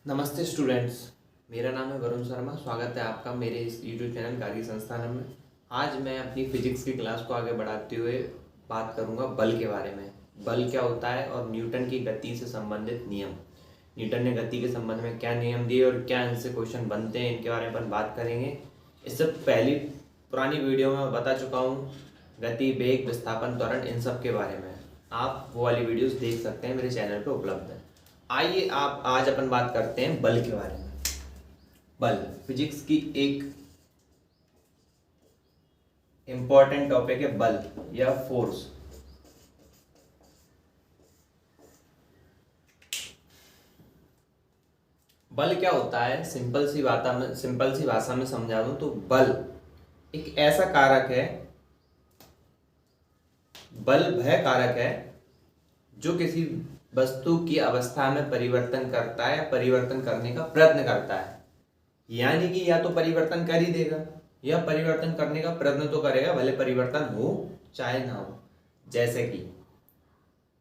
नमस्ते स्टूडेंट्स। मेरा नाम है वरुण शर्मा। स्वागत है आपका मेरे इस यूट्यूब चैनल कारगिल संस्थान में। आज मैं अपनी फिजिक्स की क्लास को आगे बढ़ाते हुए बात करूंगा बल के बारे में। बल क्या होता है और न्यूटन की गति से संबंधित नियम। न्यूटन ने गति के संबंध में क्या नियम दिए और क्या इनसे क्वेश्चन बनते हैं, इनके बारे में अपन बात करेंगे। इससे पहली पुरानी वीडियो में बता चुका हूँ गति, वेग, विस्थापन, त्वरण, इन सब के बारे में। आप वो वाली वीडियोस देख सकते हैं, मेरे चैनल पे उपलब्ध है। आइए आप आज अपन बात करते हैं बल के बारे में। बल फिजिक्स की एक इंपॉर्टेंट टॉपिक है, बल या फोर्स। बल क्या होता है, सिंपल सी भाषा में समझा दूं तो बल एक ऐसा कारक है, बल वह कारक है जो किसी वस्तु की अवस्था में परिवर्तन करता है, परिवर्तन करने का प्रयत्न करता है। यानी कि या तो परिवर्तन कर ही देगा या परिवर्तन करने का प्रयत्न तो करेगा, भले परिवर्तन हो चाहे ना हो। जैसे कि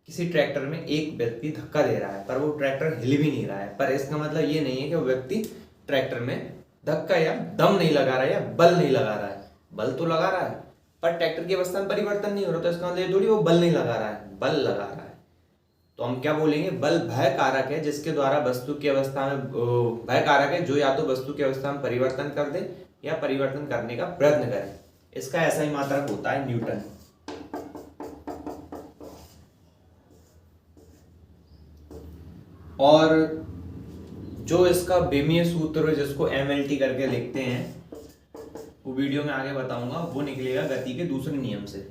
किसी ट्रैक्टर में एक व्यक्ति धक्का दे रहा है पर वो ट्रैक्टर हिल भी नहीं रहा है, पर इसका मतलब ये नहीं है कि वो व्यक्ति ट्रैक्टर में धक्का या दम नहीं लगा रहा है या बल नहीं लगा रहा है। बल तो लगा रहा है पर ट्रैक्टर की अवस्था में परिवर्तन नहीं हो रहा, तो इसका मतलब थोड़ी वो बल नहीं लगा रहा है, बल लगा रहा है। तो हम क्या बोलेंगे, बल वह कारक है जिसके द्वारा वस्तु की अवस्था में, वह कारक है जो या तो वस्तु की अवस्था में परिवर्तन कर दे या परिवर्तन करने का प्रयत्न करे। इसका ऐसा ही मात्रक होता है न्यूटन। और जो इसका बेमीय सूत्र जिसको MLT करके लिखते हैं, वो वीडियो में आगे बताऊंगा, वो निकलेगा गति के दूसरे नियम से।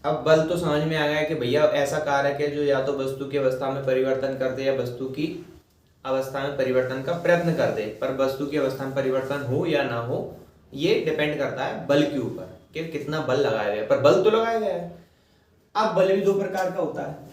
अब बल तो समझ में आ गया कि भैया ऐसा कारक है जो या तो वस्तु की अवस्था में परिवर्तन कर दे या वस्तु की अवस्था में परिवर्तन का प्रयत्न कर दे। पर वस्तु की अवस्था में परिवर्तन हो या ना हो, ये डिपेंड करता है बल के ऊपर कि कितना बल लगाया गया। पर बल तो लगाया गया है। अब बल भी दो प्रकार का होता है।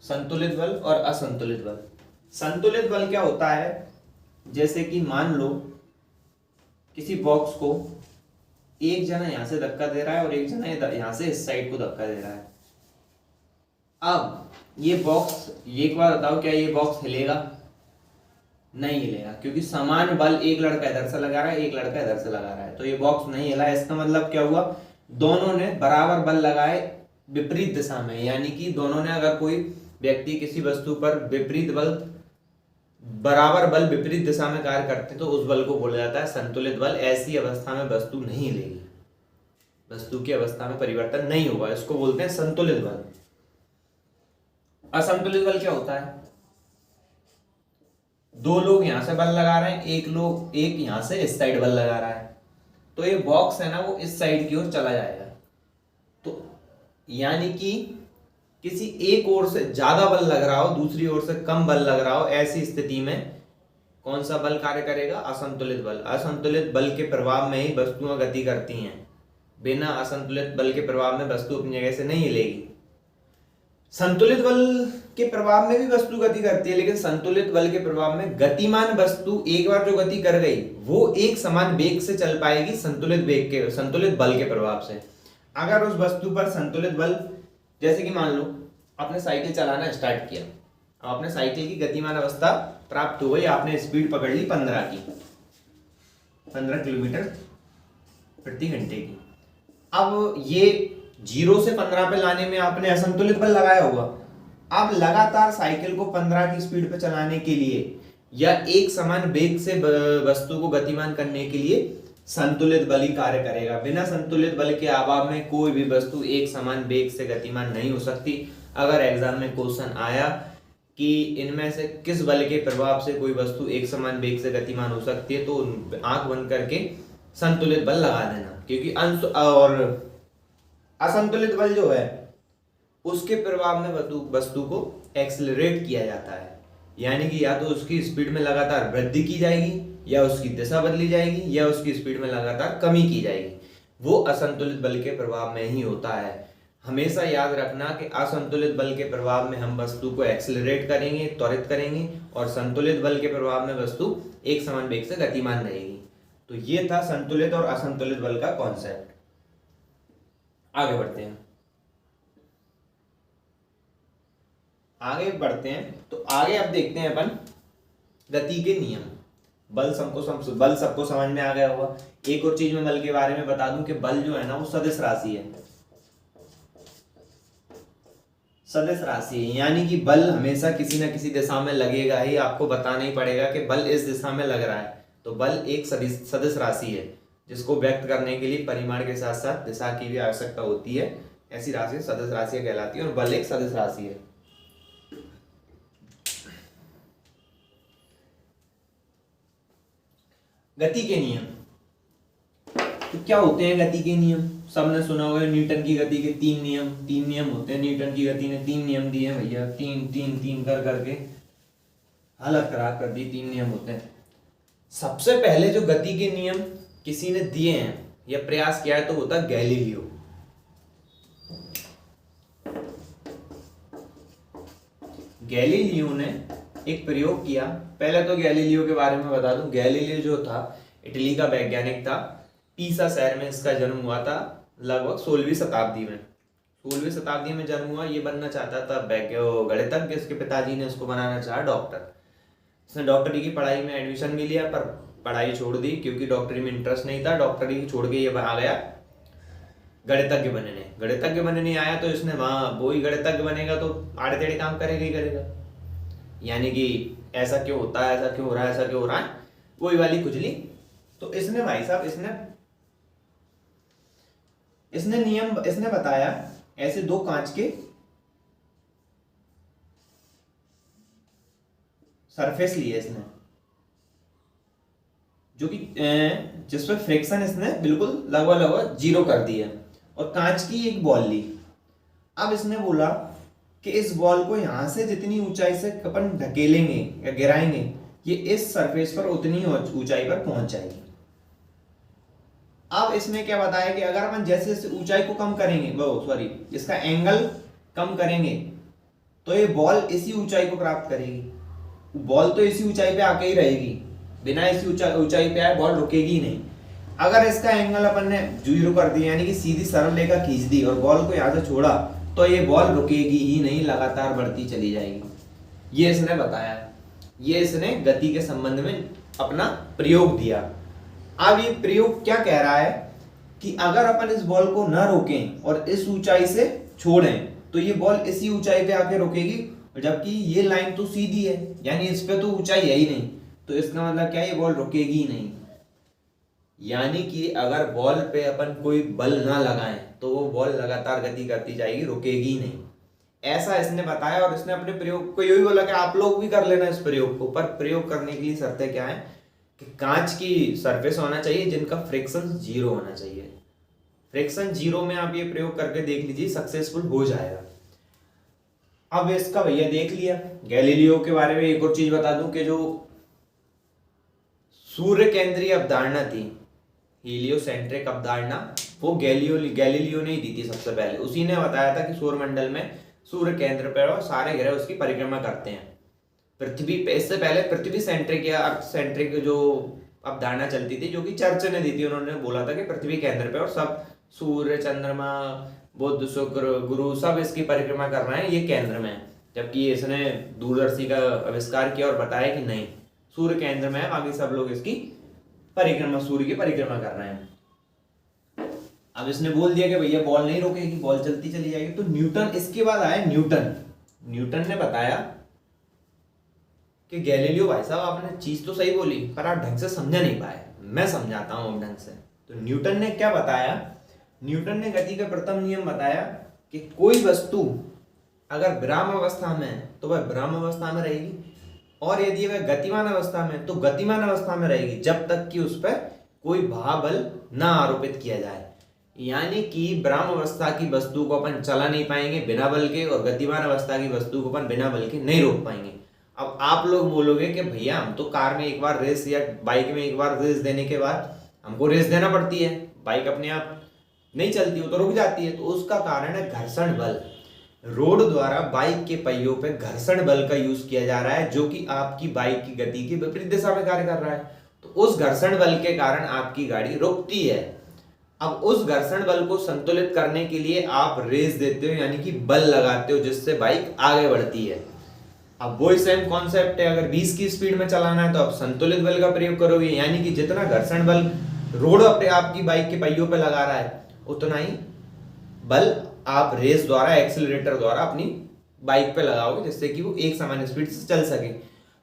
संतुलित बल और असंतुलित बल। संतुलित बल क्या होता है, जैसे कि मान लो किसी बॉक्स को एक जना यहां से धक्का दे रहा है और एक जना यहां से इस साइड को धक्का दे रहा है। अब ये बॉक्स, ये एक बार बताओ, क्या ये बॉक्स हिलेगा? नहीं हिलेगा, क्योंकि समान बल एक लड़का इधर से लगा रहा है, एक लड़का इधर से लगा रहा है, तो ये बॉक्स नहीं हिला। इसका मतलब क्या हुआ, दोनों ने बराबर बल लगाए विपरीत दिशा में। यानी कि दोनों ने, अगर कोई व्यक्ति किसी वस्तु पर बराबर बल विपरीत दिशा में कार्य करते तो उस बल को बोला जाता है संतुलित बल। ऐसी अवस्था में वस्तु नहीं हिलेगी, वस्तु की अवस्था में परिवर्तन नहीं होगा, इसको बोलते हैं संतुलित बल। असंतुलित बल क्या होता है, दो लोग यहां से बल लगा रहे हैं, एक यहां से इस साइड बल लगा रहा है, तो ये बॉक्स है ना, वो इस साइड की ओर चला जाएगा। तो यानी कि किसी एक ओर से ज्यादा बल लग रहा हो, दूसरी ओर से कम बल लग रहा हो, ऐसी स्थिति में कौन सा बल कार्य करेगा? असंतुलित बल। असंतुलित बल के प्रभाव में ही वस्तुएं गति करती हैं। बिना असंतुलित बल के प्रभाव में वस्तु अपनी जगह से नहीं हिलेगी। संतुलित बल के प्रभाव में भी वस्तु गति करती है, लेकिन संतुलित बल के प्रभाव में गतिमान वस्तु एक बार जो गति कर गई वो एक समान वेग से चल पाएगी संतुलित बल के प्रभाव से। अगर उस वस्तु पर संतुलित बल, जैसे कि मान लो आपने साइकिल चलाना स्टार्ट किया, अब आपने साइकिल की गतिमान अवस्था प्राप्त हो गई, आपने स्पीड पकड़ ली 15 किलोमीटर प्रति घंटे की। अब ये 0 से 15 पे लाने में आपने असंतुलित बल लगाया होगा। अब लगातार साइकिल को 15 की स्पीड पे चलाने के लिए या एक समान वेग से वस्तु को गतिमान करने के लिए संतुलित बल ही कार्य करेगा। बिना संतुलित बल के अभाव में कोई भी वस्तु एक समान वेग से गतिमान नहीं हो सकती। अगर एग्जाम में क्वेश्चन आया कि इनमें से किस बल के प्रभाव से कोई वस्तु एक समान वेग से गतिमान हो सकती है, तो आंख बंद करके संतुलित बल लगा देना, क्योंकि और असंतुलित बल जो है उसके प्रभाव में वस्तु को एक्सेलरेट किया जाता है। यानी कि या तो उसकी स्पीड में लगातार वृद्धि की जाएगी, या उसकी दिशा बदली जाएगी, या उसकी स्पीड में लगातार कमी की जाएगी। वो असंतुलित बल के प्रभाव में ही होता है। हमेशा याद रखना कि असंतुलित बल के प्रभाव में हम वस्तु को एक्सेलरेट करेंगे, त्वरित करेंगे, और संतुलित बल के प्रभाव में वस्तु एक समान वेग से गतिमान रहेगी। तो ये था संतुलित और असंतुलित बल का कॉन्सेप्ट। आगे बढ़ते हैं, तो आगे अब देखते हैं अपन गति के नियम। बल सबको समझ में आ गया होगा। एक और चीज मैं बल के बारे में बता दूं कि बल जो है ना वो सदिश राशि है। सदिश राशि है यानी कि बल हमेशा किसी न किसी दिशा में लगेगा ही, आपको बताना ही पड़ेगा कि बल इस दिशा में लग रहा है। तो बल एक सदिश राशि है जिसको व्यक्त करने के लिए परिमाण के साथ साथ दिशा की भी आवश्यकता होती है। ऐसी राशि सदिश राशि कहलाती है और बल एक सदिश राशि है। गति के नियम, तो क्या होते हैं गति के नियम? सबने सुना होगा न्यूटन की गति के तीन नियम होते हैं। न्यूटन की गति ने 3 नियम दिए हैं भैया, तीन कर करके हालत खराब कर दी। 3 नियम होते हैं। सबसे पहले जो गति के नियम किसी ने दिए हैं या प्रयास किया है तो होता गैलीलियो। गैलीलियो ने एक प्रयोग किया। पहले तो गैलीलियो के बारे में बता दूं, गैलीलियो जो था इटली का वैज्ञानिक था। पीसा शहर में इसका जन्म हुआ था लगभग 16वीं शताब्दी में। 16वीं शताब्दी में जन्म हुआ। ये बनना चाहता था गणितज्ञ। इसके पिताजी ने उसको बनाना चाहा डॉक्टर। इसने डॉक्टरी की पढ़ाई में एडमिशन भी लिया पर पढ़ाई छोड़ दी क्योंकि डॉक्टरी में इंटरेस्ट नहीं था। डॉक्टरी छोड़ के ये आ गया गणितज्ञ बनने आया। तो इसने वहां वो ही गणितज्ञ बनेगा तो आड़े टेढ़े काम करेगा ही करेगा, यानी कि ऐसा क्यों होता है, ऐसा क्यों हो रहा है, वही वाली खुजली। तो इसने भाई साहब इसने बताया ऐसे 2 कांच के सरफेस लिए इसने, जो कि जिसपे फ्रिक्शन इसने बिल्कुल लगभग 0 कर दिया और कांच की एक बॉल ली। अब इसने बोला कि इस बॉल को यहां से जितनी ऊंचाई से अपन ढकेलेंगे या गिराएंगे ये इस सरफेस पर उतनी ऊंचाई पर पहुंच जाएगी। अब इसमें क्या बताया कि अगर अपन जैसे जैसे ऊंचाई को कम करेंगे, इसका एंगल कम करेंगे तो ये बॉल इसी ऊंचाई को प्राप्त करेगी। बॉल तो इसी ऊंचाई पे आके ही रहेगी, बिना इसी ऊंचाई पे आए बॉल रुकेगी ही नहीं। अगर इसका एंगल अपन ने 0 कर दिया यानी कि सीधी सरल रेखा खींच दी और बॉल को यहां से छोड़ा तो ये बॉल रुकेगी ही नहीं, लगातार बढ़ती चली जाएगी। ये इसने बताया। ये इसने गति के संबंध में अपना प्रयोग दिया। अब ये प्रयोग क्या कह रहा है कि अगर अपन इस बॉल को न रोकें और इस ऊंचाई से छोड़ें तो ये बॉल इसी ऊंचाई पे आके रुकेगी, जबकि ये लाइन तो सीधी है यानी इस पे तो ऊंचाई है ही नहीं। तो इसका मतलब क्या है, ये बॉल रुकेगी ही नहीं। यानी कि अगर बॉल पे अपन कोई बल ना लगाएं तो वो बॉल लगातार गति करती जाएगी, रुकेगी नहीं। ऐसा इसने बताया और इसने अपने प्रयोग को यही बोला कि आप लोग भी कर लेना इस प्रयोग को। पर प्रयोग करने के लिए शर्तें क्या है कि कांच की सरफेस होना चाहिए जिनका फ्रिक्शन 0 होना चाहिए। फ्रिक्शन 0 में आप ये प्रयोग करके देख लीजिए, सक्सेसफुल हो जाएगा। अब इसका भैया देख लिया। गैलीलियो के बारे में एक और चीज बता दूं कि जो सूर्य केंद्रीय अवधारणा थी, हीलियोसेंट्रिक अवधारणा, वो गैलीलियो ने ही दी थी सबसे पहले। उसी ने बताया था कि सौरमंडल में सूर्य केंद्र पर और सारे ग्रह उसकी परिक्रमा करते हैं। पृथ्वी पे इससे पहले पृथ्वी सेंट्रिक या अर्थ सेंट्रिक जो अवधारणा चलती थी, जो कि चर्च ने दी थी। उन्होंने बोला था कि पृथ्वी केंद्र पे और सब सूर्य, चंद्रमा, बुध, शुक्र, गुरु सब इसकी परिक्रमा कर रहे हैं, ये केंद्र में है। जबकि इसने दूरदर्शी का आविष्कार किया और बताया कि नहीं, सूर्य केंद्र में है, बाकी सब लोग इसकी परिक्रमा, सूर्य की परिक्रमा कर रहे हैं। अब इसने बोल दिया कि भैया बॉल नहीं रोकेगी, बॉल चलती चली जाएगी। तो न्यूटन, इसके बाद आया न्यूटन ने बताया कि गैलीलियो भाई साहब आपने चीज तो सही बोली पर आप ढंग से समझ नहीं पाए, मैं समझाता हूं ढंग से। तो न्यूटन ने क्या बताया, न्यूटन ने गति का प्रथम नियम बताया कि कोई वस्तु अगर विराम अवस्था में है तो वह विराम अवस्था में रहेगी, और यदि वह गतिमान अवस्था में तो गतिमान अवस्था में रहेगी, जब तक कि उस पर कोई भाबल ना आरोपित किया जाए। यानी कि विराम अवस्था की वस्तु को अपन चला नहीं पाएंगे बिना बल के, और गतिमान अवस्था की वस्तु को अपन बिना बल के नहीं रोक पाएंगे। अब आप लोग बोलोगे कि भैया हम तो कार में एक बार रेस या बाइक में एक बार रेस देने के बाद हमको रेस देना पड़ती है, बाइक अपने आप नहीं चलती हो तो रुक जाती है। तो उसका कारण है घर्षण बल। रोड द्वारा बाइक के पहियों पे घर्षण बल का यूज किया जा रहा है, जो कि आपकी बाइक की गति की विपरीत दिशा में कार्य कर रहा है। तो उस घर्षण बल के कारण आपकी गाड़ी रुकती है। अब उस घर्षण बल को संतुलित करने के लिए आप रेस देते हो, यानी कि बल लगाते हो, जिससे बाइक आगे बढ़ती है। अब वही सेम कॉन्सेप्ट है, अगर 20 की स्पीड में चलाना है तो आप संतुलित बल का प्रयोग करोगे, यानी कि जितना घर्षण बल रोड पे आपकी बाइक के पहियों पे लगा रहा है उतना ही बल आप रेस द्वारा, एक्सीलरेटर द्वारा अपनी बाइक पे लगाओगे, जिससे कि वो एक समान स्पीड से चल सके।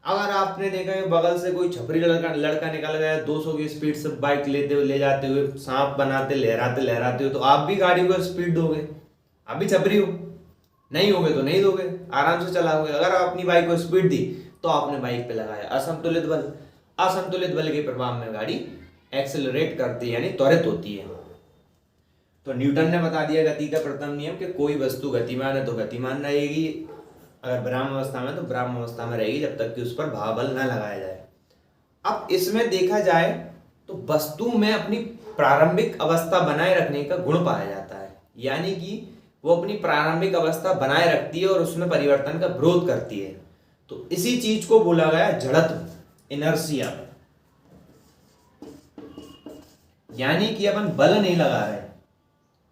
अगर आपने देखा है बगल से कोई छपरी लड़का निकल गया 200 की स्पीड से बाइक ले जाते हुए सांप बनाते लहराते हो, तो आप भी गाड़ी को स्पीड दोगे? आप भी छपरी हो? नहीं होगे तो नहीं दोगे, आराम से चलाओगे। अगर आप अपनी बाइक को स्पीड दी तो आपने बाइक पे लगाया असंतुलित बल। असंतुलित बल के प्रभाव में गाड़ी एक्सेलरेट करती है, यानी त्वरित होती है। तो न्यूटन ने बता दिया गति का प्रथम नियम कि कोई वस्तु गतिमान है तो गतिमान रहेगी, अगर विराम अवस्था में तो विराम अवस्था में रहेगी, जब तक कि उस पर भाव बल न लगाया जाए। अब इसमें देखा जाए तो वस्तु में अपनी प्रारंभिक अवस्था बनाए रखने का गुण पाया जाता है, यानी कि वो अपनी प्रारंभिक अवस्था बनाए रखती है और उसमें परिवर्तन का विरोध करती है। तो इसी चीज को बोला गया जड़त्व, इनर्शिया। यानी कि अपन बल नहीं लगा रहे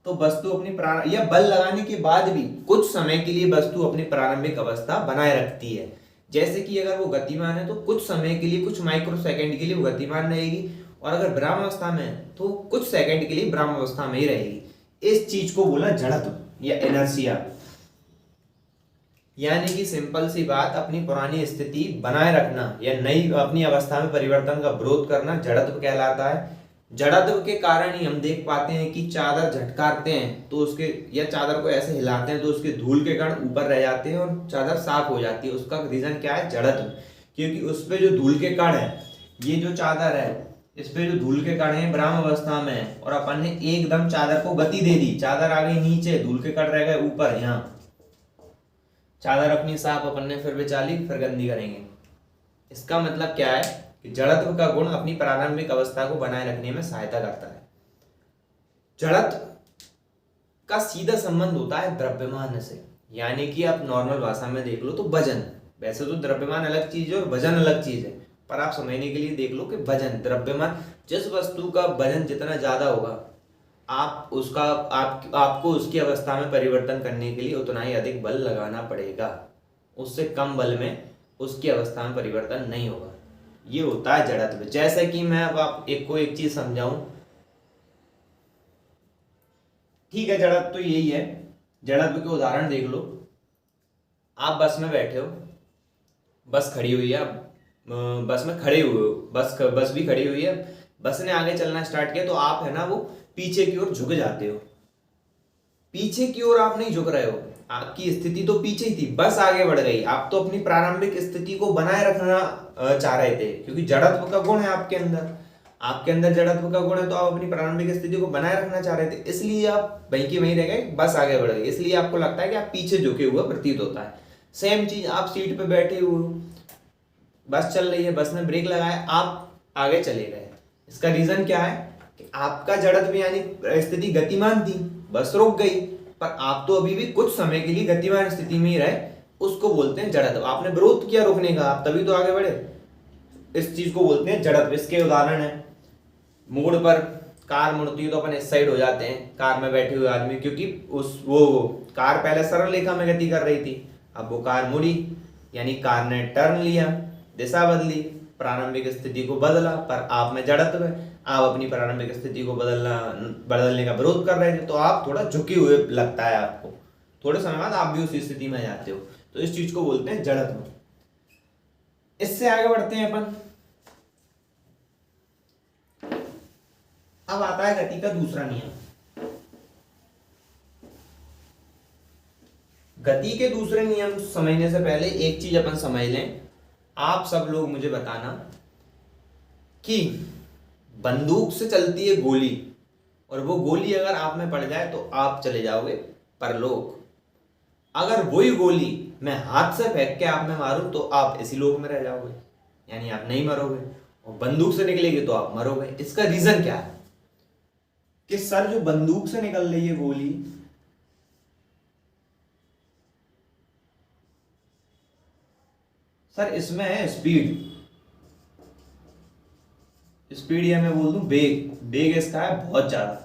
तो वस्तु अपनी या बल लगाने के बाद भी कुछ समय के लिए वस्तु अपनी प्रारंभिक अवस्था बनाए रखती है। जैसे कि अगर वो गतिमान है तो कुछ समय के लिए, कुछ माइक्रो सेकंड के लिए वो गतिमान रहेगी, और अगर विराम अवस्था में है तो कुछ सेकंड के लिए विराम अवस्था में ही रहेगी। इस चीज को बोला जड़त्व या इनर्शिया। यानी कि सिंपल सी बात, अपनी पुरानी स्थिति बनाए रखना या नई अपनी अवस्था में परिवर्तन का विरोध करना जड़त्व कहलाता है। जड़त्व के कारण ही हम देख पाते हैं कि चादर झटकारते हैं तो उसके, या चादर को ऐसे हिलाते हैं तो उसके धूल के कण ऊपर रह जाते हैं और चादर साफ हो जाती है। उसका रीजन क्या है? जड़त्व। क्योंकि उस पे जो धूल के कण है, ये जो चादर है इस पे जो धूल के कण है विराम अवस्था में है, और अपन ने एकदम चादर को गति दे दी, चादर आ गई नीचे, धूल के कण रह गए ऊपर। यहाँ चादर अपनी साफ अपन ने फिर बिछा ली, फिर गंदी करेंगे। इसका मतलब क्या है कि जड़त्व का गुण अपनी प्रारंभिक अवस्था को बनाए रखने में सहायता करता है। जड़त्व का सीधा संबंध होता है द्रव्यमान से। यानी कि आप नॉर्मल भाषा में देख लो तो वजन, वैसे तो द्रव्यमान अलग चीज है और वजन अलग चीज है, पर आप समझने के लिए देख लो कि वजन, द्रव्यमान, जिस वस्तु का वजन जितना ज्यादा होगा आपको उसकी अवस्था में परिवर्तन करने के लिए उतना ही अधिक बल लगाना पड़ेगा। उससे कम बल में उसकी अवस्था में परिवर्तन नहीं होगा। ये होता है जड़त्व। जैसे कि मैं अब आप एक चीज समझाऊं, ठीक है, जड़त्व तो यही है। जड़त्व के उदाहरण देख लो। आप बस में बैठे हो, बस खड़ी हुई है, आप बस में खड़े हुए हो, बस भी खड़ी हुई है, बस ने आगे चलना स्टार्ट किया तो आप है ना वो पीछे की ओर झुक जाते हो। पीछे की ओर आप नहीं झुक रहे हो, आपकी स्थिति तो पीछे ही थी, बस आगे बढ़ गई। आप तो अपनी प्रारंभिक स्थिति को बनाए रखना चाह रहे थे, क्योंकि जड़त्व का गुण है आपके अंदर जड़त्व का गुण है, तो आप अपनी प्रारंभिक स्थिति को बनाए रखना चाह रहे थे, इसलिए आप वहीं के वहीं रह गए, बस आगे बढ़ गई, इसलिए आपको लगता है कि आप पीछे झुके हुए प्रतीत होता है। सेम चीज, आप सीट पे बैठे हुए हो, बस चल रही है, बस ने ब्रेक लगाया, आप आगे चले गए। इसका रीजन क्या है कि आपका जड़त्व यानी स्थिति गतिमान थी, बस रुक गई, पर आप तो अभी भी कुछ समय के लिए गतिमान स्थिति में ही रहे, उसको बोलते हैं जड़त्व। आपने विरोध किया रुकने का, आप तभी तो आगे बढ़े, इस चीज को बोलते हैं जड़त्व। इसके उदाहरण है, मोड़ पर कार मुड़ती है तो अपन इस साइड हो जाते हैं, कार में बैठे हुए आदमी, क्योंकि वो कार पहले सरल रेखा में गति कर रही थी, अब वो कार मुड़ी, यानी कार ने टर्न लिया, दिशा बदली, प्रारंभिक स्थिति को बदला, पर आप में जड़त्व है, आप अपनी प्रारंभिक स्थिति को बदलने का विरोध कर रहे थे, तो आप थोड़ा झुके हुए लगता है आपको, थोड़े समय बाद आप भी उसी स्थिति में जाते हो, तो इस चीज को बोलते हैं जड़त्व। इससे आगे बढ़ते हैं अपन। अब आता है गति का दूसरा नियम। गति के दूसरे नियम समझने से पहले एक चीज अपन समझ लें। आप सब लोग मुझे बताना कि बंदूक से चलती है गोली, और वो गोली अगर आप में पड़ जाए तो आप चले जाओगे परलोक। अगर वही गोली मैं हाथ से फेंक के आप में मारूं तो आप इसी लोक में रह जाओगे, यानी आप नहीं मरोगे, और बंदूक से निकलेगी तो आप मरोगे। इसका रीजन क्या है? कि सर जो बंदूक से निकल रही है गोली, सर इसमें है स्पीड, स्पीड या मैं बोल दूं बेग, बेग इसका है बहुत ज्यादा।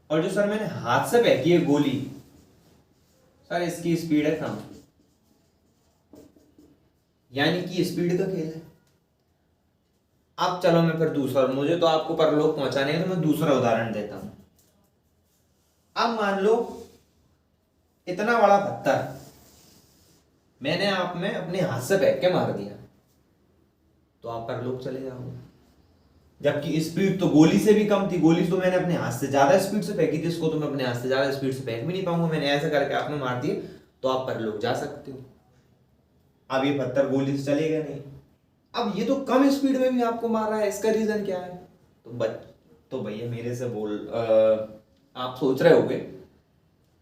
और जो सर मैंने हाथ से फेंकी है गोली, सर इसकी स्पीड है कम, यानी कि स्पीड का खेल है। अब चलो मैं फिर दूसरा, मुझे तो आपको परलोक पहुंचाने है तो मैं दूसरा उदाहरण देता हूं। अब मान लो इतना बड़ा पत्थर मैंने आप में अपने हाथ से फेंक के मार दिया, तो आप परलोक चले जाओगे। जबकि स्पीड तो गोली से भी कम थी, गोली तो मैंने अपने हाथ से ज्यादा स्पीड से फेंकी थी, इसको तो मैं अपने हाथ से ज्यादा स्पीड से फेंक भी नहीं पाऊंगा, मैंने ऐसा करके आप में मार दिए, तो आप परलोक जा सकते हो। अब ये पत्थर गोली से चलेगा नहीं, अब ये तो कम स्पीड में भी आपको मार रहा है, इसका रीजन क्या है? तो भैया मेरे से आप सोच रहे होगे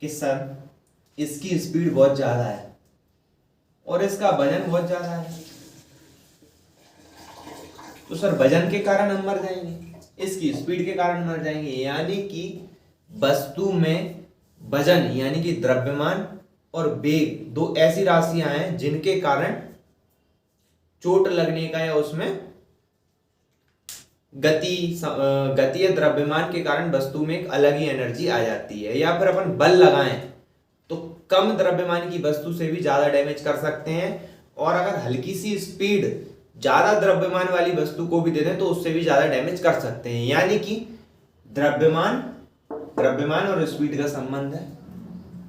कि सर इसकी स्पीड बहुत ज्यादा है और इसका वजन बहुत ज्यादा है, तो सर वजन के कारण हम मर जाएंगे, इसकी स्पीड के कारण मर जाएंगे। यानी कि वस्तु में वजन यानी कि द्रव्यमान और वेग दो ऐसी राशियां हैं जिनके कारण चोट लगने का या उसमें गति या द्रव्यमान के कारण वस्तु में एक अलग ही एनर्जी आ जाती है। या फिर अपन बल लगाएं तो कम द्रव्यमान की वस्तु से भी ज्यादा डैमेज कर सकते हैं, और अगर हल्की सी स्पीड ज्यादा द्रव्यमान वाली वस्तु को भी दे दें तो उससे भी ज्यादा डैमेज कर सकते हैं। यानी कि द्रव्यमान और स्पीड का संबंध है।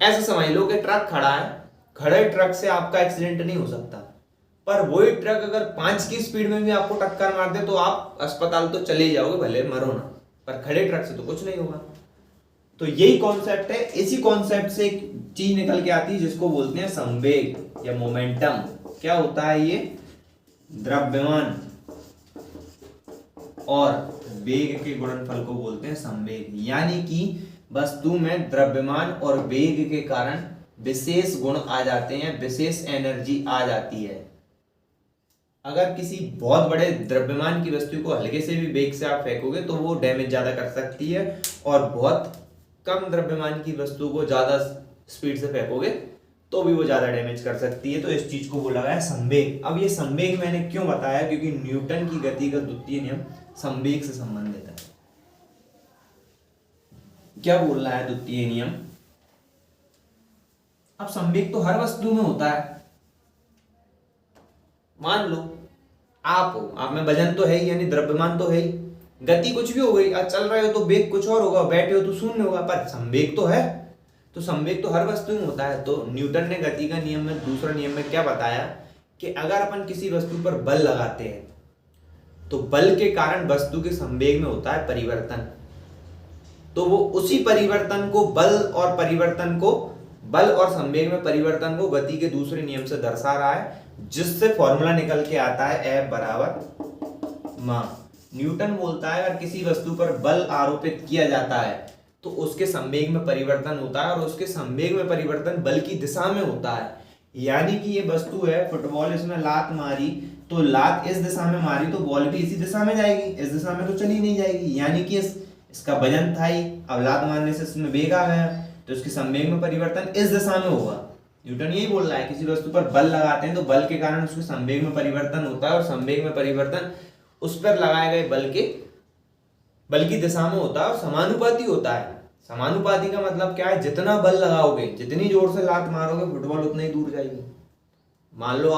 ऐसा समझ लो कि ट्रक खड़ा है, खड़े ट्रक से आपका एक्सीडेंट नहीं हो सकता, पर वही ट्रक अगर 5 की स्पीड में भी आपको टक्कर मार दे तो आप अस्पताल तो चले जाओगे, भले मरो ना, पर खड़े ट्रक से तो कुछ नहीं होगा। तो यही कॉन्सेप्ट है। इसी कॉन्सेप्ट से एक चीज निकल के आती है जिसको बोलते हैं संवेग या मोमेंटम। क्या होता है ये? द्रव्यमान और वेग के गुणनफल को बोलते हैं संवेग। यानी कि वस्तु में द्रव्यमान और वेग के कारण विशेष गुण आ जाते हैं, विशेष एनर्जी आ जाती है। अगर किसी बहुत बड़े द्रव्यमान की वस्तु को हल्के से भी वेग से आप फेंकोगे तो वो डैमेज ज्यादा कर सकती है, और बहुत कम द्रव्यमान की वस्तु को ज्यादा स्पीड से फेंकोगे तो भी वो ज्यादा डैमेज कर सकती है। तो इस चीज को बोला गया संवेग। अब ये संवेग मैंने क्यों बताया? क्योंकि न्यूटन की गति का द्वितीय नियम संवेग से संबंधित है। क्या बोल रहा है द्वितीय नियम? अब संवेग तो हर वस्तु में होता है। मान लो आप हो, आप में वजन तो है ही, यानी द्रव्यमान तो है ही, गति कुछ भी हो गई, आज चल रहे हो तो वेग कुछ और होगा, बैठे हो तो शून्य होगा, पर संवेग तो है। तो संवेग तो हर वस्तु में होता है। तो न्यूटन ने गति का नियम में दूसरा नियम में क्या बताया कि अगर अपन किसी वस्तु पर बल लगाते हैं तो बल के कारण वस्तु के संवेग में होता है परिवर्तन। तो वो उसी परिवर्तन को बल और संवेग में परिवर्तन को गति के दूसरे नियम से दर्शा रहा है, जिससे फॉर्मूला निकल के आता है F बराबर मा। न्यूटन बोलता है अगर किसी वस्तु पर बल आरोपित किया जाता है तो उसके संवेग में परिवर्तन होता है, और उसके संवेग में परिवर्तन बल की दिशा में होता है। यानी कि ये वस्तु है फुटबॉल, इसमें लात मारी तो लात इस दिशा में मारी तो बॉल भी इसी दिशा में जाएगी, इस दिशा में तो चली नहीं जाएगी। यानी कि इसका वजन था ही, अब लात मारने से इसमें वेग आ गया तो इसके संवेग में परिवर्तन इस दिशा में होगा। न्यूटन यही बोल रहा है किसी वस्तु पर बल लगाते हैं तो बल के कारण उसके संवेग में परिवर्तन होता है, और संवेग में परिवर्तन उस पर लगाए गए बल की दिशा में होता है और समानुपाती होता है। समानुपाती का मतलब क्या है? जितना बल लगाओगे, जितनी जोर से लात मारोगे, फुटबॉल उतना ही दूर जाएगी। मान लो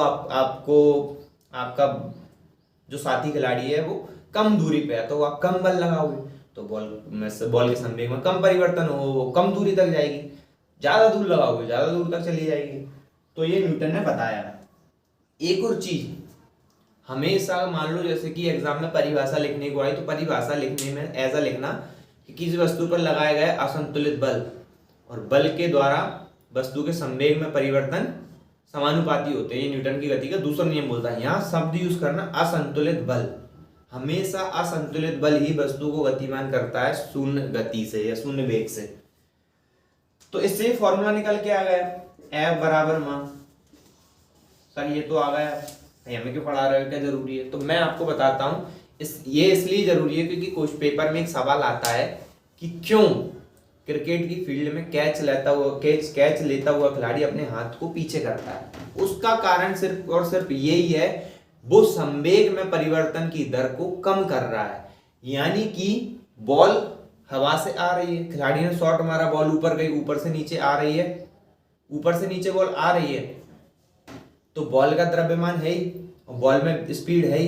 आपका जो साथी खिलाड़ी है वो कम दूरी पे है तो आप कम बल लगाओगे तो बॉल के संवेग में कम परिवर्तन हो, वो कम दूरी तक जाएगी। ज्यादा दूर लगाओगे ज्यादा दूर तक चली जाएगी। तो ये न्यूटन ने बताया। एक और चीज, हमेशा मान लो जैसे कि एग्जाम में परिभाषा लिखने को आई तो परिभाषा लिखने में ऐसा लिखना कि किसी वस्तु पर लगाए गए असंतुलित बल और बल के द्वारा वस्तु के संवेग में परिवर्तन समानुपाती होते हैं। ये न्यूटन की गति का दूसरा नियम बोलता है। यहाँ शब्द यूज करना असंतुलित बल। हमेशा असंतुलित बल ही वस्तु को गतिमान करता है शून्य गति से या शून्य वेग से। तो इससे फॉर्मूला निकल के आ गया F बराबर मा। सर ये तो आ गया, हमें क्यों पढ़ा रहे हो, क्या जरूरी है? तो मैं आपको बताता हूँ ये इसलिए जरूरी है क्योंकि कुछ पेपर में एक सवाल आता है कि क्यों क्रिकेट की फील्ड में कैच लेता हुआ खिलाड़ी अपने हाथ को पीछे करता है। उसका कारण सिर्फ और सिर्फ यही है, वो संवेग में परिवर्तन की दर को कम कर रहा है। यानी कि बॉल हवा से आ रही है, खिलाड़ी ने शॉट मारा, बॉल ऊपर गई, ऊपर से नीचे आ रही है, ऊपर से नीचे बॉल आ रही है, तो बॉल का द्रव्यमान है ही, बॉल में स्पीड है ही।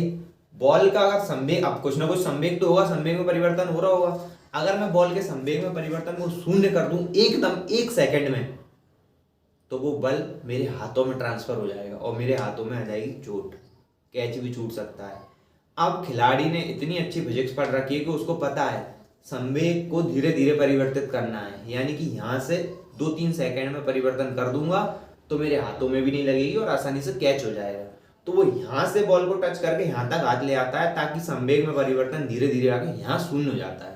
बॉल का अगर संवेग, अब कुछ ना कुछ संवेग तो होगा, संवेग में परिवर्तन हो रहा होगा। अगर मैं बॉल के संवेग में परिवर्तन को शून्य कर दूं एकदम 1 सेकंड में, तो वो बल मेरे हाथों में ट्रांसफर हो जाएगा और मेरे हाथों में आ जाएगी चोट, कैच भी छूट सकता है। अब खिलाड़ी ने इतनी अच्छी फिजिक्स पढ़ रखी है कि उसको पता है संवेग को धीरे धीरे परिवर्तित करना है, यानी कि यहाँ से 2-3 सेकंड में परिवर्तन कर दूंगा तो मेरे हाथों में भी नहीं लगेगी और आसानी से कैच हो जाएगा। तो वो यहाँ से बॉल को टच करके यहाँ तक हाथ ले आता है, ताकि संवेग में परिवर्तन धीरे धीरे आके यहाँ शून्य हो जाता है।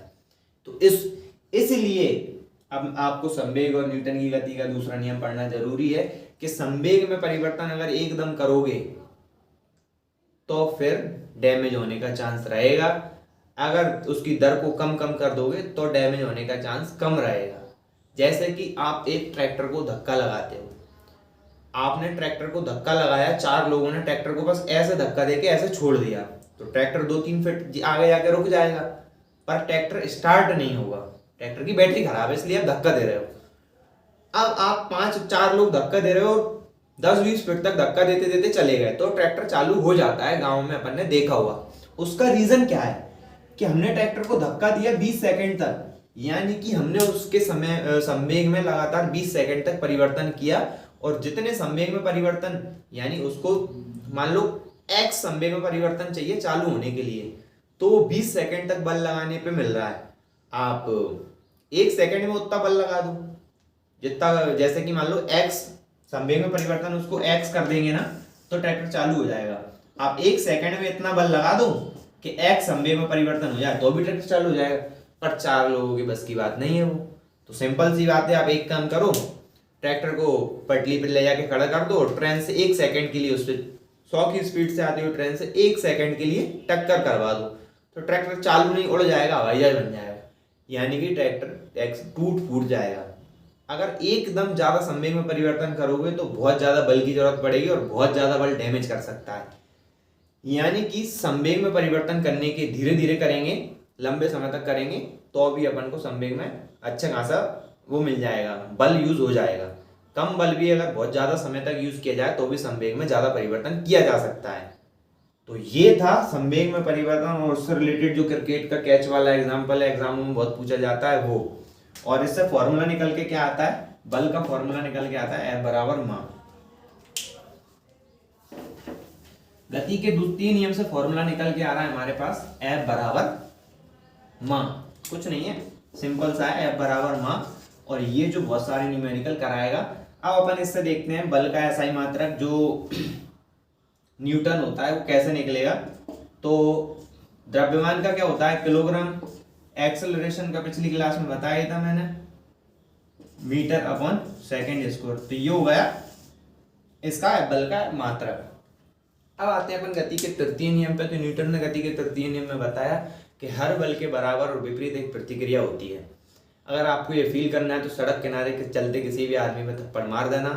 तो इसलिए अब आपको संवेग और न्यूटन की गति का दूसरा नियम पढ़ना जरूरी है कि संवेग में परिवर्तन अगर एकदम करोगे तो फिर डैमेज होने का चांस रहेगा, अगर उसकी दर को कम कर दोगे तो डैमेज होने का चांस कम रहेगा। जैसे कि आप एक ट्रैक्टर को धक्का लगाते हो, आपने ट्रैक्टर को धक्का लगाया, 4 लोगों ने ट्रैक्टर को बस ऐसे धक्का देके ऐसे छोड़ दिया, तो ट्रैक्टर 2-3 फीट आगे जाके रुक जाएगा, पर ट्रैक्टर स्टार्ट नहीं होगा, ट्रैक्टर की बैटरी खराब है इसलिए आप धक्का दे रहे हो। अब आप 5-4 लोग धक्का दे रहे हो, 10-20 फीट तक धक्का देते देते चले गए, तो ट्रैक्टर चालू हो जाता है, गाँव में अपन ने देखा हुआ। उसका रीजन क्या है कि हमने ट्रैक्टर को धक्का दिया 20 सेकंड तक, यानी कि हमने उसके संवेग में लगातार 20 सेकंड तक परिवर्तन किया, और जितने संवेग में परिवर्तन, यानी उसको मान लो x संवेग में परिवर्तन चाहिए चालू होने के लिए, तो वो 20 सेकंड तक बल लगाने पे मिल रहा है। आप 1 सेकंड में उतना बल लगा दो जितना, जैसे कि मान लो x संवेग में परिवर्तन उसको x कर देंगे ना, तो ट्रैक्टर चालू हो जाएगा। आप 1 सेकंड में इतना बल लगा दो कि x संवेग में परिवर्तन हो जाए तो भी ट्रैक्टर चालू हो जाएगा, पर 4 लोगों की बस की बात नहीं है वो। तो सिंपल सी बात है, आप एक काम करो, ट्रैक्टर को पटली पर ले जाके खड़ा कर दो, ट्रेन से 1 सेकंड के लिए, उससे 100 की स्पीड से आती हुई ट्रेन से 1 सेकंड के लिए टक्कर करवा दो, तो ट्रैक्टर चालू नहीं, उड़ जाएगा, हवाई जहाज बन जाएगा, यानी कि ट्रैक्टर एक्स टूट फूट जाएगा। अगर एकदम ज्यादा संवेग में परिवर्तन करोगे तो बहुत ज्यादा बल की जरूरत पड़ेगी और बहुत ज्यादा बल डैमेज कर सकता है। यानी कि संवेग में परिवर्तन करने के धीरे धीरे करेंगे, लंबे समय तक करेंगे, तो भी अपन को संवेग में अच्छा खासा वो मिल जाएगा, बल यूज हो जाएगा। कम बल भी अगर बहुत ज्यादा समय तक यूज किया जाए तो भी संवेग में ज्यादा परिवर्तन किया जा सकता है। तो ये था संवेग में परिवर्तन, और उससे रिलेटेड जो क्रिकेट का कैच वाला एग्जांपल है, एग्जाम में बहुत पूछा जाता है वो। और इससे फॉर्मूला निकल के क्या आता है, बल का फॉर्मूला निकल के आता है F बराबर मां। गति के द्वितीय नियम से फॉर्मूला निकल के आ रहा है हमारे पास F बराबर मां, कुछ नहीं है, सिंपल सा है, F बराबर मां। और ये जो बहुत सारे न्यूमेरिकल कराएगा। अब अपन इससे देखते हैं बल का एसआई मात्रक जो न्यूटन होता है वो कैसे निकलेगा। तो द्रव्यमान का क्या होता है, किलोग्राम, एक्सेलरेशन का पिछली क्लास में बताया था मैंने, मीटर अपॉन सेकेंड स्क्वायर। तो ये हो गया इसका बल का मात्रक। अब आते हैं अपन गति के तृतीय नियम पे। तो न्यूटन ने गति के तृतीय नियम में बताया कि हर बल के बराबर और विपरीत एक प्रतिक्रिया होती है। अगर आपको ये फील करना है तो सड़क किनारे के चलते किसी भी आदमी में थप्पड़ मार देना,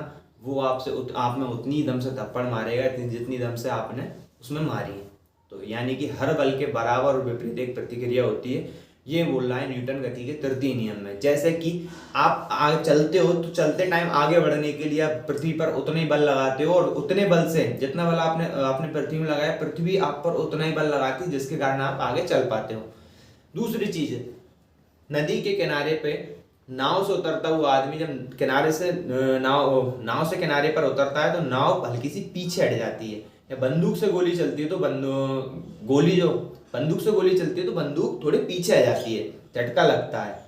वो आप में उतनी दम से थप्पड़ मारेगा जितनी दम से आपने उसमें मारी है। तो यानी कि हर बल के बराबर और विपरीत एक प्रतिक्रिया होती है, ये बोल रहा है न्यूटन गति के तृतीय नियम में। जैसे कि आप आगे चलते हो तो चलते टाइम आगे बढ़ने के लिए आप पृथ्वी पर उतने ही बल लगाते हो, और उतने बल से जितना बल आपने पृथ्वी में लगाया, पृथ्वी आप पर उतना ही बल लगाती है, जिसके कारण आप आगे चल पाते हो। दूसरी चीज है, नदी के किनारे पे नाव से उतरता हुआ आदमी जब किनारे से नाव से किनारे पर उतरता है तो नाव हल्की सी पीछे हट जाती है। या बंदूक से गोली चलती है तो बंदूक से गोली चलती है तो बंदूक थोड़े पीछे आ जाती है, झटका लगता है।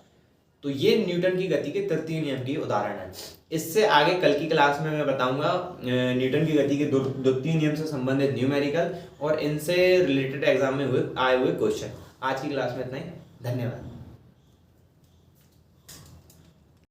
तो ये न्यूटन की गति के तृतीय नियम की उदाहरण है। इससे आगे कल की क्लास में मैं बताऊंगा न्यूटन की गति के द्वितीय नियम से संबंधित न्यूमेरिकल और इनसे रिलेटेड एग्जाम में आए हुए क्वेश्चन। आज की क्लास में इतना ही, धन्यवाद।